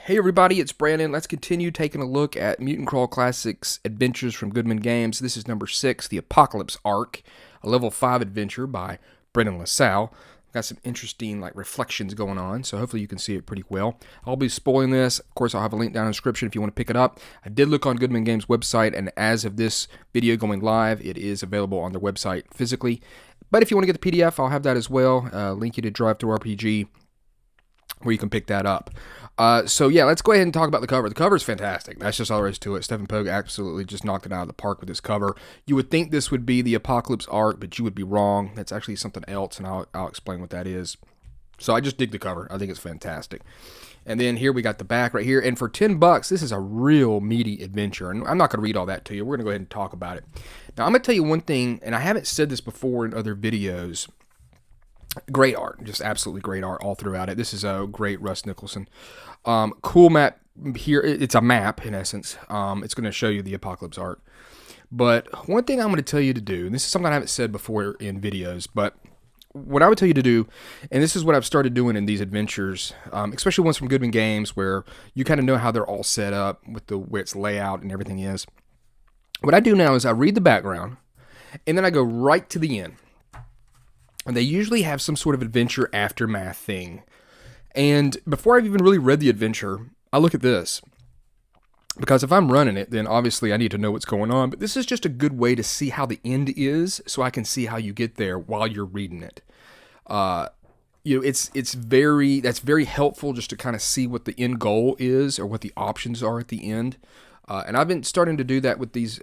Hey everybody, it's Brandon. Let's continue taking a look at Mutant Crawl Classics Adventures from Goodman Games. This is number 6, the Apocalypse Ark, a level 5 adventure by Brendan LaSalle. Got some interesting reflections going on, so hopefully you can see it pretty well. I'll be spoiling this. Of course, I'll have a link down in the description if you want to pick it up. I did look on Goodman Games' website, and as of this video going live, it is available on their website physically. But if you want to get the PDF, I'll have that as well. Link you to Ttrpg, where you can pick that up. So yeah, let's go ahead and talk about the cover. The cover is fantastic. That's just all there is to it. Stephen Pogue absolutely just knocked it out of the park with this cover. You would think this would be the Apocalypse Ark, but you would be wrong. That's actually something else, and I'll explain what that is. So I just dig the cover. I think it's fantastic. And then here we got the back right here. And for $10, this is a real meaty adventure. And I'm not going to read all that to you. We're going to go ahead and talk about it. Now, I'm going to tell you one thing, and I haven't said this before in other videos. Great art, just absolutely great art all throughout it. This is a great Russ Nicholson. Cool map here. It's a map in essence. It's going to show you the Apocalypse Ark. But one thing I'm going to tell you to do, and this is something I haven't said before in videos, but what I would tell you to do, and this is what I've started doing in these adventures, especially ones from Goodman Games, where you kind of know how they're all set up with the way its layout and everything is. What I do now is I read the background, and then I go right to the end. And they usually have some sort of adventure aftermath thing. And before I've even really read the adventure, I look at this. Because if I'm running it, then obviously I need to know what's going on. But this is just a good way to see how the end is, so I can see how you get there while you're reading it. That's very helpful just to kind of see what the end goal is or what the options are at the end. And I've been starting to do that with these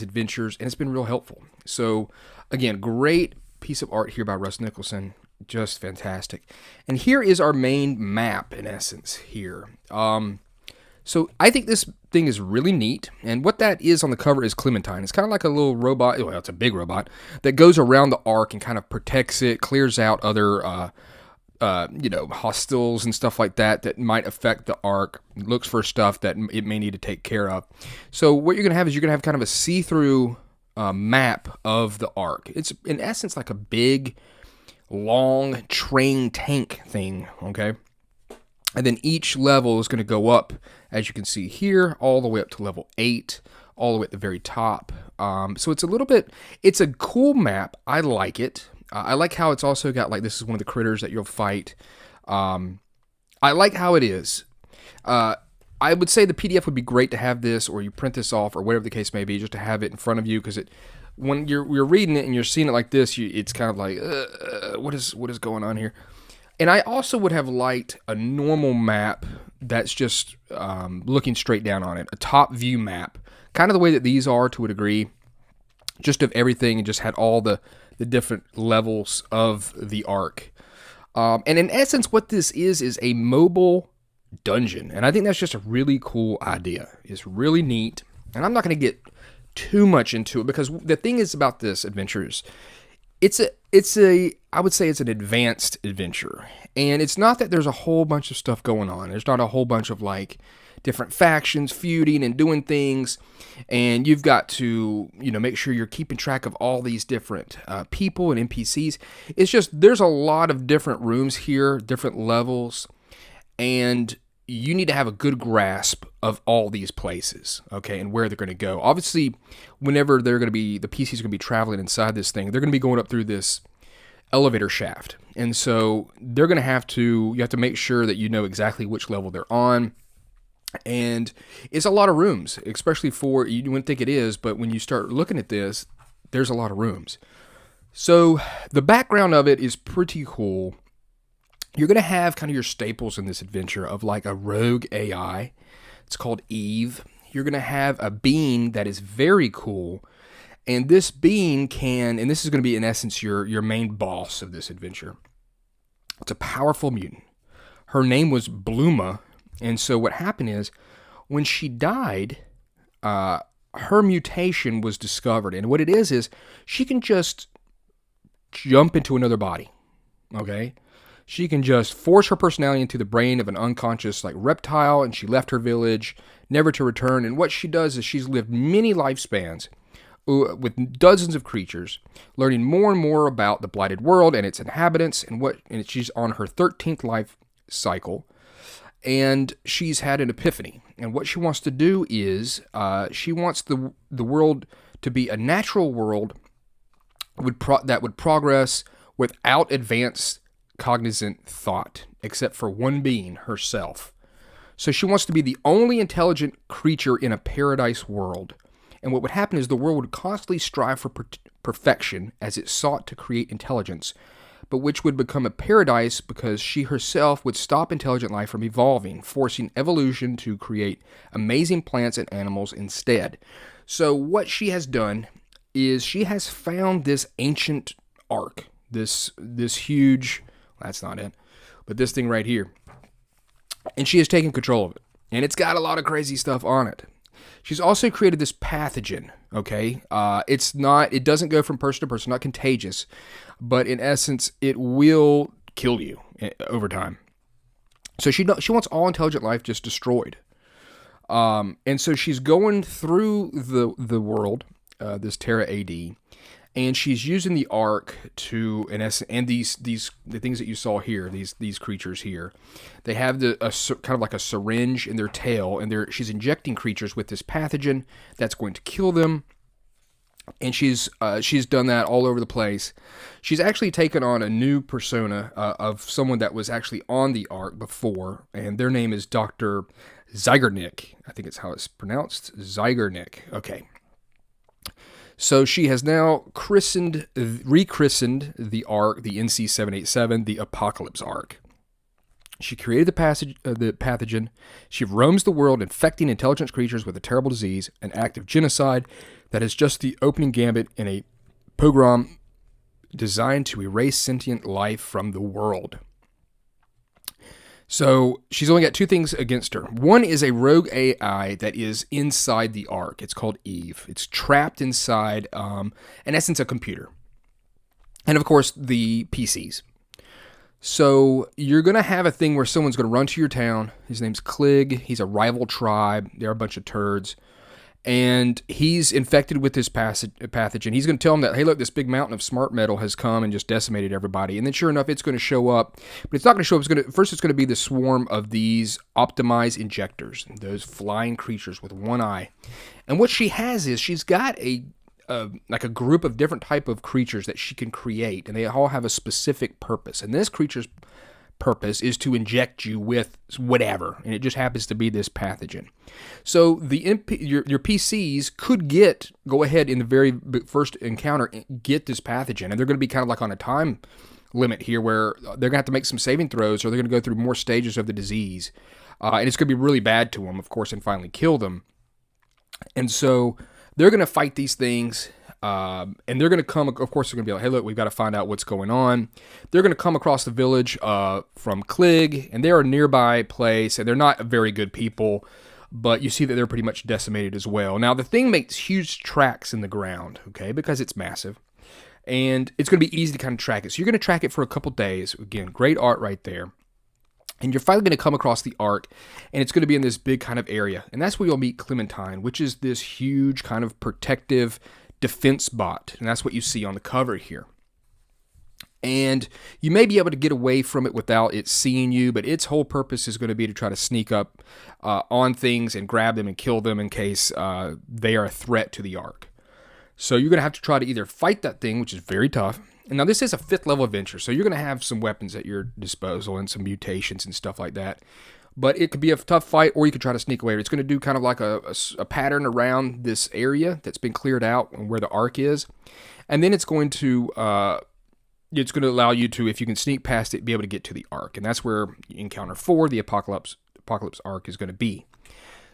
adventures, and it's been real helpful. So again, great piece of art here by Russ Nicholson, just fantastic. And here is our main map in essence here. So I think this thing is really neat, and what that is on the cover is Clementine. It's kind of like a little robot, well, it's a big robot, that goes around the Ark and kind of protects it, clears out other hostiles and stuff like that might affect the Ark, looks for stuff that it may need to take care of. So what you're going to have is you're going to have kind of a see-through map of the Ark. It's in essence like a big, long train tank thing, okay? And then each level is going to go up, as you can see here, all the way up to level 8, all the way at the very top. So it's a cool map. I like it. I like how it's also got, this is one of the critters that you'll fight. I like how it is. I would say the PDF would be great to have this, or you print this off, or whatever the case may be, just to have it in front of you, because when you're reading it and you're seeing it like this, it's kind of like, what is going on here? And I also would have liked a normal map that's just looking straight down on it, a top view map, kind of the way that these are to a degree, just of everything, and just had all the different levels of the Ark. And in essence, what this is a mobile dungeon, and I think that's just a really cool idea. It's really neat, and I'm not going to get too much into it, because the thing is about this adventure is I would say it's an advanced adventure, and it's not that there's a whole bunch of stuff going on. There's not a whole bunch of different factions feuding and doing things, and you've got to make sure you're keeping track of all these different people and NPCs. It's just there's a lot of different rooms here, different levels, and you need to have a good grasp of all these places, okay, and where they're going to go. Obviously, whenever the PCs are going to be traveling inside this thing, they're going to be going up through this elevator shaft. And so you have to make sure that you know exactly which level they're on. And it's a lot of rooms, especially you wouldn't think it is, but when you start looking at this, there's a lot of rooms. So the background of it is pretty cool. You're going to have kind of your staples in this adventure of a rogue AI. It's called Eve. You're going to have a being that is very cool. And this being and this is going to be in essence your main boss of this adventure. It's a powerful mutant. Her name was Bluma. And so what happened is when she died, her mutation was discovered. And what it is she can just jump into another body. Okay? She can just force her personality into the brain of an unconscious reptile, and she left her village, never to return. And what she does is she's lived many lifespans with dozens of creatures, learning more and more about the blighted world and its inhabitants, and she's on her 13th life cycle. and she's had an epiphany. And what she wants to do is she wants the world to be a natural world that would progress without advanced cognizant thought, except for one being, herself. So she wants to be the only intelligent creature in a paradise world. And what would happen is the world would constantly strive for perfection as it sought to create intelligence, but which would become a paradise because she herself would stop intelligent life from evolving, forcing evolution to create amazing plants and animals instead. So what she has done is she has found this ancient ark, this huge, that's not it, but this thing right here, and she has taken control of it, and it's got a lot of crazy stuff on it. She's also created this pathogen, okay? It doesn't go from person to person, not contagious, but in essence, it will kill you over time. So she wants all intelligent life just destroyed. And so she's going through the world, this Terra AD, and she's using the Ark to, in essence, and the things that you saw here, these creatures here, they have kind of like a syringe in their tail, and she's injecting creatures with this pathogen that's going to kill them. And she's done that all over the place. She's actually taken on a new persona of someone that was actually on the Ark before, and their name is Dr. Zygernik. I think it's how it's pronounced, Zygernik. Okay. So she has now rechristened the Ark, the NC-787, the Apocalypse Ark. She created the pathogen. She roams the world, infecting intelligent creatures with a terrible disease, an act of genocide that is just the opening gambit in a pogrom designed to erase sentient life from the world. So she's only got two things against her. One is a rogue AI that is inside the Ark. It's called Eve. It's trapped inside, in essence, a computer. And of course, the PCs. So you're going to have a thing where someone's going to run to your town. His name's Klig. He's a rival tribe. They're a bunch of turds. And he's infected with this pathogen. He's going to tell them that, hey, look, this big mountain of smart metal has come and just decimated everybody. And then sure enough, it's going to show up. But it's not going to show up. First, it's going to be the swarm of these optimized injectors, those flying creatures with one eye. And what she has is she's got like a group of different type of creatures that she can create. And they all have a specific purpose. And this creature's purpose is to inject you with whatever, and it just happens to be this pathogen. So your PCs could go ahead in the very first encounter, get this pathogen, and they're going to be kind of like on a time limit here where they're going to have to make some saving throws, or they're going to go through more stages of the disease, and it's going to be really bad to them, of course, and finally kill them. And so they're going to fight these things. And they're going to come, of course, they're going to be like, hey, look, we've got to find out what's going on. They're going to come across the village from Klig, and they're a nearby place, and they're not very good people, but you see that they're pretty much decimated as well. Now, the thing makes huge tracks in the ground, okay, because it's massive, and it's going to be easy to kind of track it. So you're going to track it for a couple days. Again, great art right there. And you're finally going to come across the Ark, and it's going to be in this big kind of area, and that's where you'll meet Clementine, which is this huge kind of protective defense bot, and that's what you see on the cover here. And you may be able to get away from it without it seeing you, but its whole purpose is going to be to try to sneak up on things and grab them and kill them in case they are a threat to the Ark. So you're going to have to try to either fight that thing, which is very tough. And now this is a 5th level adventure, so you're going to have some weapons at your disposal and some mutations and stuff like that. But it could be a tough fight, or you could try to sneak away. It's going to do kind of like a pattern around this area that's been cleared out and where the Ark is. And then it's going to allow you to, if you can sneak past it, be able to get to the Ark. And that's where Encounter 4, the Apocalypse Ark, is going to be.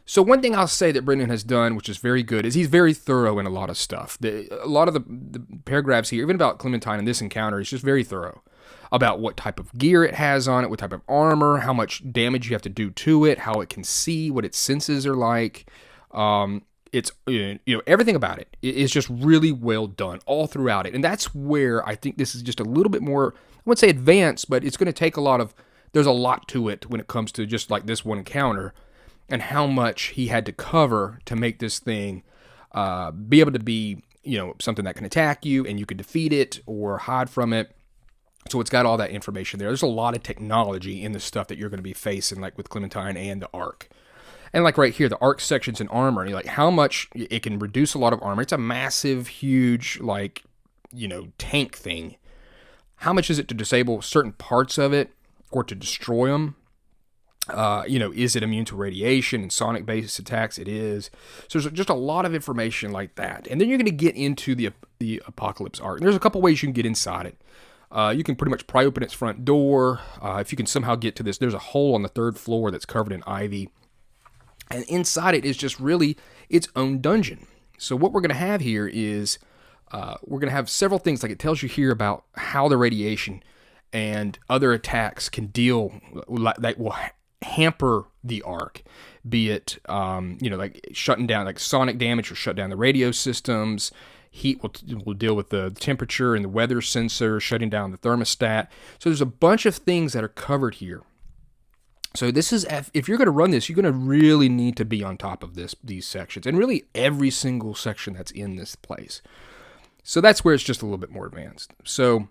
So one thing I'll say that Brendan has done, which is very good, is he's very thorough in a lot of stuff. A lot of the paragraphs here, even about Clementine in this encounter, is just very thorough. About what type of gear it has on it, what type of armor, how much damage you have to do to it, how it can see, what its senses are like. It's everything about it is just really well done all throughout it, and that's where I think this is just a little bit more, I wouldn't say advanced, but it's going to take there's a lot to it when it comes to just like this one encounter, and how much he had to cover to make this thing be able to be something that can attack you and you can defeat it or hide from it. So it's got all that information there. There's a lot of technology in the stuff that you're going to be facing, like with Clementine and the Ark. And like right here, the Ark sections in armor, like how much it can reduce a lot of armor. It's a massive, huge, like, tank thing. How much is it to disable certain parts of it or to destroy them? Is it immune to radiation and sonic-based attacks? It is. So there's just a lot of information like that. And then you're going to get into the Apocalypse Ark. And there's a couple ways you can get inside it. You can pretty much pry open its front door. If you can somehow get to this, there's a hole on the 3rd floor that's covered in ivy. And inside it is just really its own dungeon. So what we're going to have here is we're going to have several things. Like it tells you here about how the radiation and other attacks can deal, that will hamper the Ark. Be it, like shutting down, like sonic damage will shut down the radio systems. Heat will deal with the temperature and the weather sensor, shutting down the thermostat. So there's a bunch of things that are covered here. So this is, if you're going to run this, you're going to really need to be on top of these sections, and really every single section that's in this place. So that's where it's just a little bit more advanced. So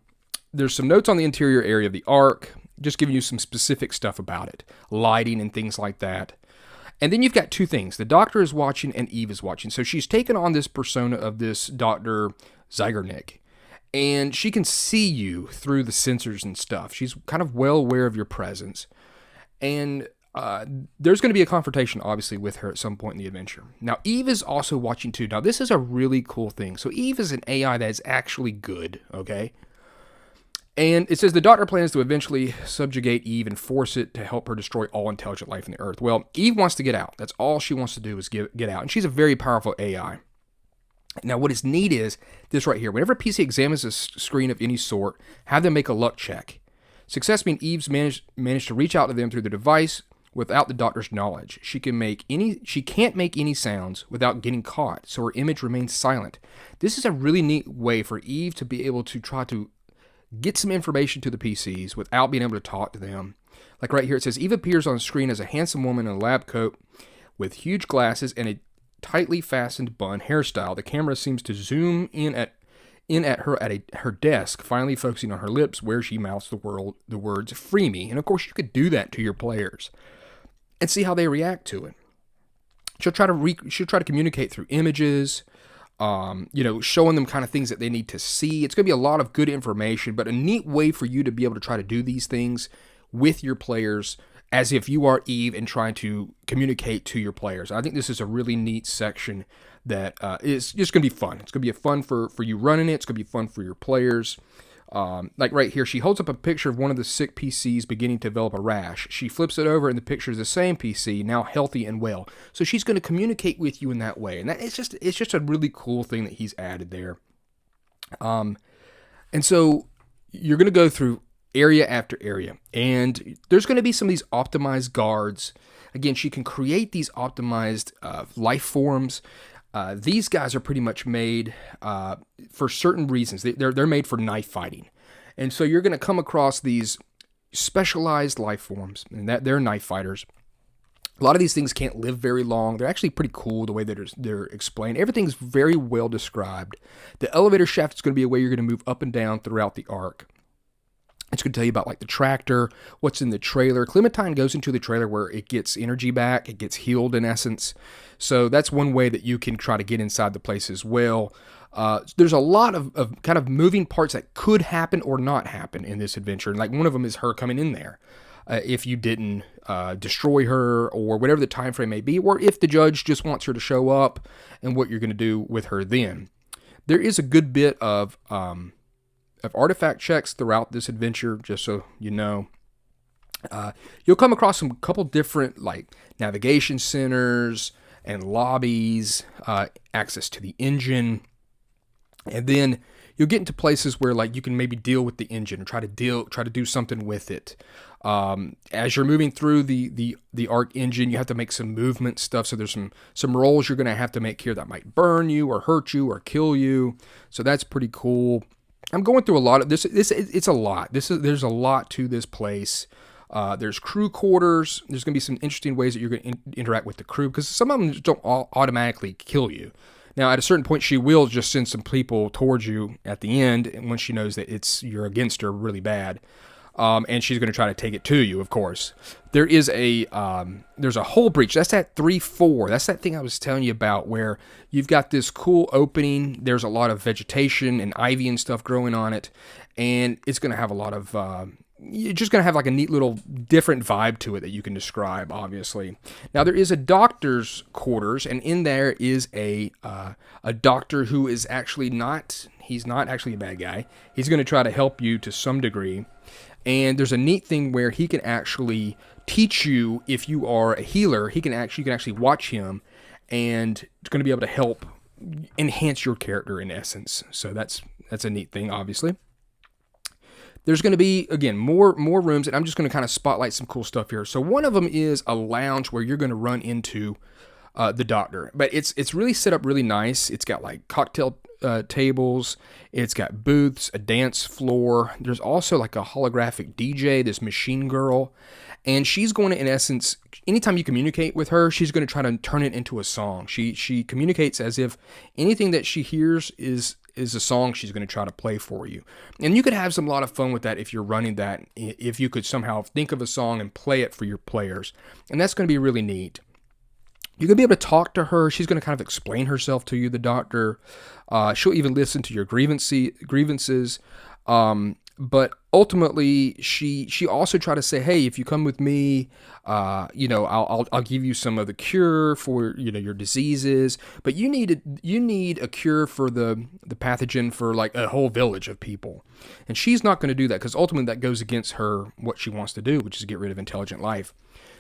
there's some notes on the interior area of the Ark, just giving you some specific stuff about it, lighting and things like that. And then you've got two things. The Doctor is watching and Eve is watching. So she's taken on this persona of this Dr. Zygernik, and she can see you through the sensors and stuff. She's kind of well aware of your presence. And there's going to be a confrontation, obviously, with her at some point in the adventure. Now, Eve is also watching too. Now, this is a really cool thing. So Eve is an AI that is actually good, okay? And it says the Doctor plans to eventually subjugate Eve and force it to help her destroy all intelligent life on the Earth. Well, Eve wants to get out. That's all she wants to do is get out. And she's a very powerful AI. Now, what is neat is this right here. Whenever a PC examines a screen of any sort, have them make a luck check. Success means Eve's managed to reach out to them through the device without the Doctor's knowledge. She can't make any sounds without getting caught, so her image remains silent. This is a really neat way for Eve to be able to try to get some information to the PCs without being able to talk to them. Like right here, it says Eve appears on screen as a handsome woman in a lab coat with huge glasses and a tightly fastened bun hairstyle. The camera seems to zoom in at her at her desk, finally focusing on her lips where she mouths the words "free me." And of course, you could do that to your players and see how they react to it. She'll try to communicate through images, showing them kind of things that they need to see. It's going to be a lot of good information, but a neat way for you to be able to try to do these things with your players as if you are Eve and trying to communicate to your players. I think this is a really neat section that is just going to be fun. It's going to be fun for you running it. It's going to be fun for your players. Like right here, she holds up a picture of one of the sick PCs beginning to develop a rash. She flips it over and the picture is the same PC, now healthy and well. So she's going to communicate with you in that way. And it's just a really cool thing that he's added there. And so you're going to go through area after area, and there's going to be some of these optimized guards. Again, she can create these optimized life forms. These guys are pretty much made for certain reasons. They're made for knife fighting. And so you're going to come across these specialized life forms, and that they're knife fighters. A lot of these things can't live very long. They're actually pretty cool the way that they're explained. Everything's very well described. The elevator shaft is going to be a way you're going to move up and down throughout the Ark. It's going to tell you about like the tractor, what's in the trailer. Clementine goes into the trailer where it gets energy back. It gets healed in essence. So that's one way that you can try to get inside the place as well. There's a lot of kind of moving parts that could happen or not happen in this adventure. And like one of them is her coming in there. If you didn't destroy her or whatever the time frame may be, or if the judge just wants her to show up and what you're going to do with her then. There is a good bit of artifact checks throughout this adventure, just so you know. You'll come across some couple different like navigation centers and lobbies, access to the engine, and then you'll get into places where like you can maybe deal with the engine or try to do something with it. As you're moving through the Ark engine, you have to make some movement stuff. So there's some rolls you're going to have to make here that might burn you or hurt you or kill you. So that's pretty cool. I'm going through a lot of this. It's a lot. There's a lot to this place. There's crew quarters. There's going to be some interesting ways that you're going to interact with the crew because some of them just don't automatically kill you. Now, at a certain point, she will just send some people towards you at the end when she knows that you're against her really bad. And she's going to try to take it to you, of course. There's a hole breach. That's that 3-4. That's that thing I was telling you about where you've got this cool opening. There's a lot of vegetation and ivy and stuff growing on it. And it's going to have a lot of... you're just going to have like a neat little different vibe to it that you can describe, obviously. Now, there is a doctor's quarters, and in there is a doctor who is actually he's not actually a bad guy. He's going to try to help you to some degree. And there's a neat thing where he can actually teach you if you are a healer. You can actually watch him, and it's going to be able to help enhance your character in essence. So that's a neat thing, obviously. There's going to be, again, more rooms, and I'm just going to kind of spotlight some cool stuff here. So one of them is a lounge where you're going to run into the doctor. But it's really set up really nice. It's got like cocktail tables. It's got booths, a dance floor. There's also like a holographic DJ, this machine girl. And she's going to, in essence, anytime you communicate with her, she's going to try to turn it into a song. She communicates as if anything that she hears is a song she's going to try to play for you. And you could have some lot of fun with that if you're running that, if you could somehow think of a song and play it for your players. And that's going to be really neat. You're going to be able to talk to her. She's going to kind of explain herself to you, the doctor. She'll even listen to your grievances. But ultimately, she also tried to say, hey, if you come with me, I'll give you some of the cure for your diseases. But you need a cure for the pathogen for like a whole village of people. And she's not going to do that because ultimately that goes against what she wants to do, which is get rid of intelligent life.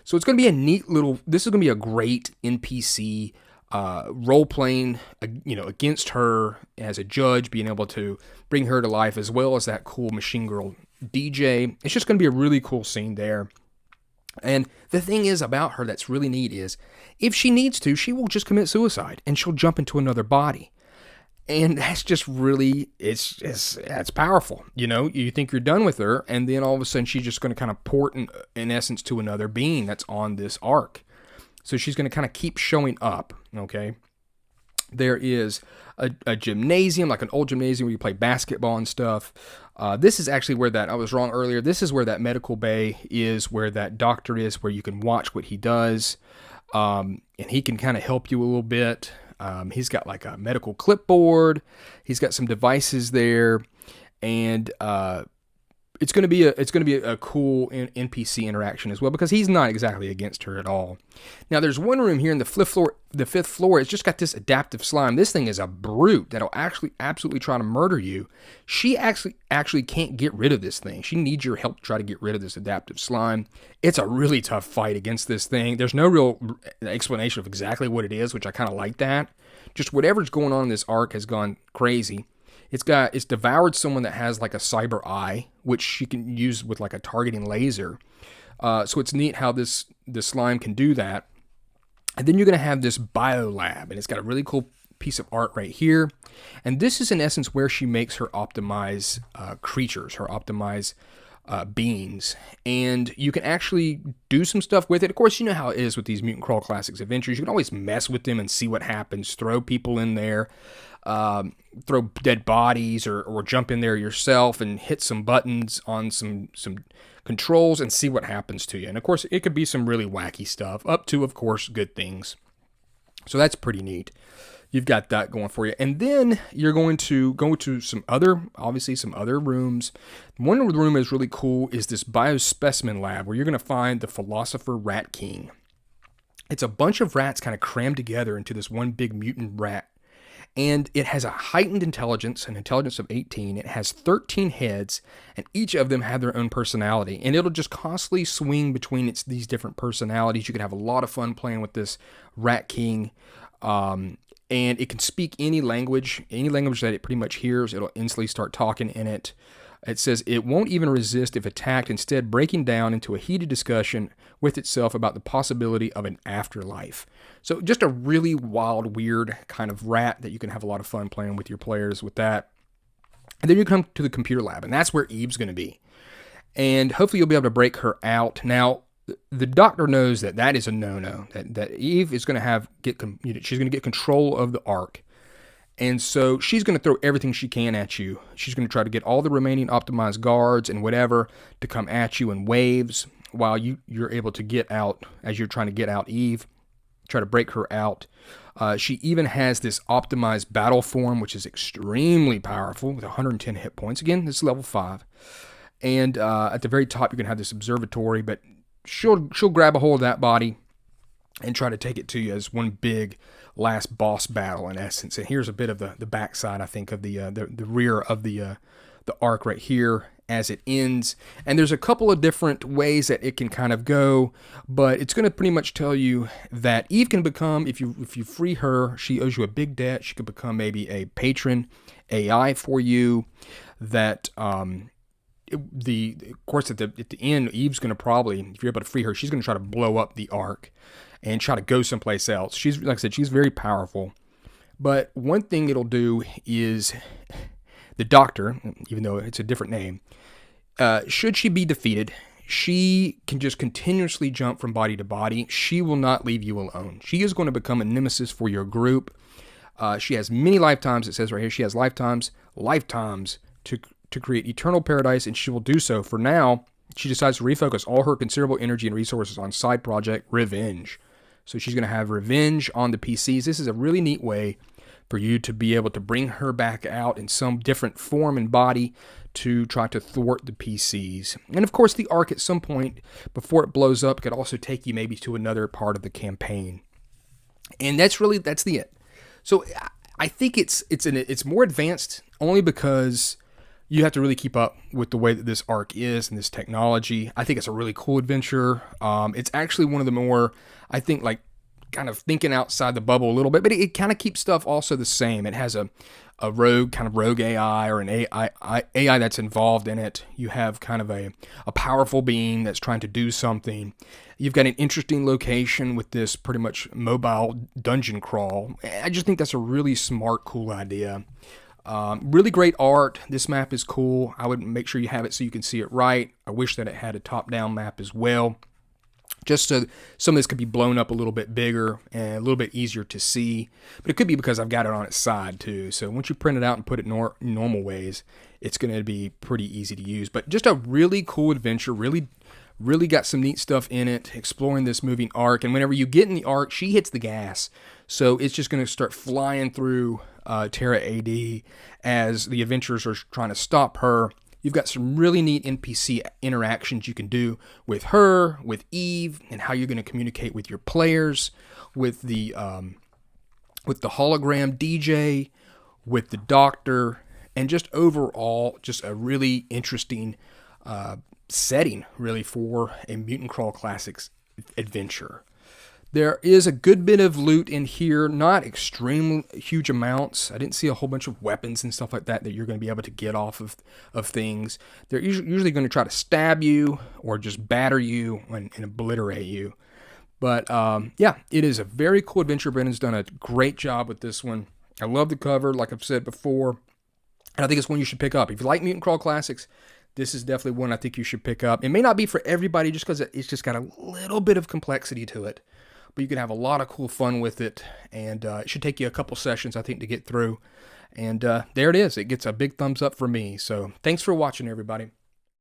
So it's going to be a neat this is going to be a great NPC role-playing, against her as a judge, being able to bring her to life, as well as that cool machine girl DJ. It's just going to be a really cool scene there. And the thing is about her that's really neat is, if she needs to, she will just commit suicide, and she'll jump into another body. And that's just really, it's powerful. You think you're done with her, and then all of a sudden she's just going to kind of port in essence to another being that's on this ark. So she's going to kind of keep showing up, okay? There is a gymnasium, like an old gymnasium where you play basketball and stuff. This is actually where I was wrong earlier. This is where that medical bay is, where that doctor is, where you can watch what he does. And he can kind of help you a little bit. He's got like a medical clipboard. He's got some devices there. And it's going to be a cool NPC interaction as well, because he's not exactly against her at all. Now, there's one room here in the fifth floor. It's just got this adaptive slime. This thing is a brute that'll actually absolutely try to murder you. She actually can't get rid of this thing. She needs your help to try to get rid of this adaptive slime. It's a really tough fight against this thing. There's no real explanation of exactly what it is, which I kind of like that. Just whatever's going on in this arc has gone crazy. It's devoured someone that has like a cyber eye, which she can use with like a targeting laser. So it's neat how this slime can do that. And then you're going to have this bio lab, and it's got a really cool piece of art right here. And this is in essence where she makes her optimize creatures, her optimize beings. And you can actually do some stuff with it. Of course, you know how it is with these Mutant Crawl Classics adventures. You can always mess with them and see what happens. Throw people in there. Throw dead bodies or jump in there yourself and hit some buttons on some controls and see what happens to you. And of course, it could be some really wacky stuff, up to, of course, good things. So that's pretty neat. You've got that going for you. And then you're going to go to some other rooms. One of the room is really cool is this biospecimen lab, where you're going to find the Philosopher Rat King. It's a bunch of rats kind of crammed together into this one big mutant rat. And it has a heightened intelligence, an intelligence of 18. It has 13 heads, and each of them have their own personality. And it'll just constantly swing between these different personalities. You can have a lot of fun playing with this Rat King. And it can speak any language that it pretty much hears. It'll instantly start talking in it. It says it won't even resist if attacked, instead breaking down into a heated discussion with itself about the possibility of an afterlife. So just a really wild, weird kind of rat that you can have a lot of fun playing with your players with that. And then you come to the computer lab, and that's where Eve's going to be. And hopefully you'll be able to break her out. Now, the doctor knows that is a no-no, that Eve is going to she's going to get control of the Ark. And so she's going to throw everything she can at you. She's going to try to get all the remaining optimized guards and whatever to come at you in waves while you're able to get out, as you're trying to get out Eve, try to break her out. She even has this optimized battle form, which is extremely powerful with 110 hit points. Again, this is level 5. And at the very top, you're going to have this observatory, but she'll grab a hold of that body and try to take it to you as one big last boss battle in essence. And here's a bit of the backside, I think, of the rear of the arc right here as it ends. And there's a couple of different ways that it can kind of go, but it's going to pretty much tell you that Eve can become, if you free her, she owes you a big debt. She could become maybe a patron AI for you. That of course at the end, Eve's going to probably, if you're able to free her, she's going to try to blow up the arc and try to go someplace else. She's, like I said, she's very powerful. But one thing it'll do is the Doctor, even though it's a different name, should she be defeated, she can just continuously jump from body to body. She will not leave you alone. She is going to become a nemesis for your group. She has many lifetimes. It says right here, she has lifetimes to create eternal paradise, and she will do so. For now, she decides to refocus all her considerable energy and resources on side project Revenge. So she's going to have Revenge on the PCs. This is a really neat way for you to be able to bring her back out in some different form and body to try to thwart the PCs. And of course, the arc at some point before it blows up could also take you maybe to another part of the campaign. And that's the it. So I think it's more advanced only because you have to really keep up with the way that this arc is and this technology. I think it's a really cool adventure. It's actually one of the more, I think, like, kind of thinking outside the bubble a little bit, but it kind of keeps stuff also the same. It has a rogue AI or an AI that's involved in it. You have kind of a powerful being that's trying to do something. You've got an interesting location with this pretty much mobile dungeon crawl. I just think that's a really smart, cool idea. Really great art. This map is cool. I would make sure you have it so you can see it right. I wish that it had a top-down map as well, just so some of this could be blown up a little bit bigger and a little bit easier to see. But it could be because I've got it on its side too. So once you print it out and put it normal ways, it's going to be pretty easy to use. But just a really cool adventure. Really got some neat stuff in it, exploring this moving arc. And whenever you get in the arc, she hits the gas. So it's just going to start flying through Terra AD as the adventurers are trying to stop her. You've got some really neat NPC interactions you can do with her, with Eve, and how you're going to communicate with your players, with the hologram DJ, with the Doctor, and just overall, just a really interesting setting, really, for a Mutant Crawl Classics adventure. There is a good bit of loot in here, not extremely huge amounts. I didn't see a whole bunch of weapons and stuff like that you're going to be able to get off of things. They're usually going to try to stab you or just batter you and obliterate you. But yeah, it is a very cool adventure. Brendan's done a great job with this one. I love the cover, like I've said before. And I think it's one you should pick up. If you like Mutant Crawl Classics, this is definitely one I think you should pick up. It may not be for everybody just because it's just got a little bit of complexity to it. But you can have a lot of cool fun with it, and it should take you a couple sessions, I think, to get through. And there it is. It gets a big thumbs up for me. So thanks for watching, everybody.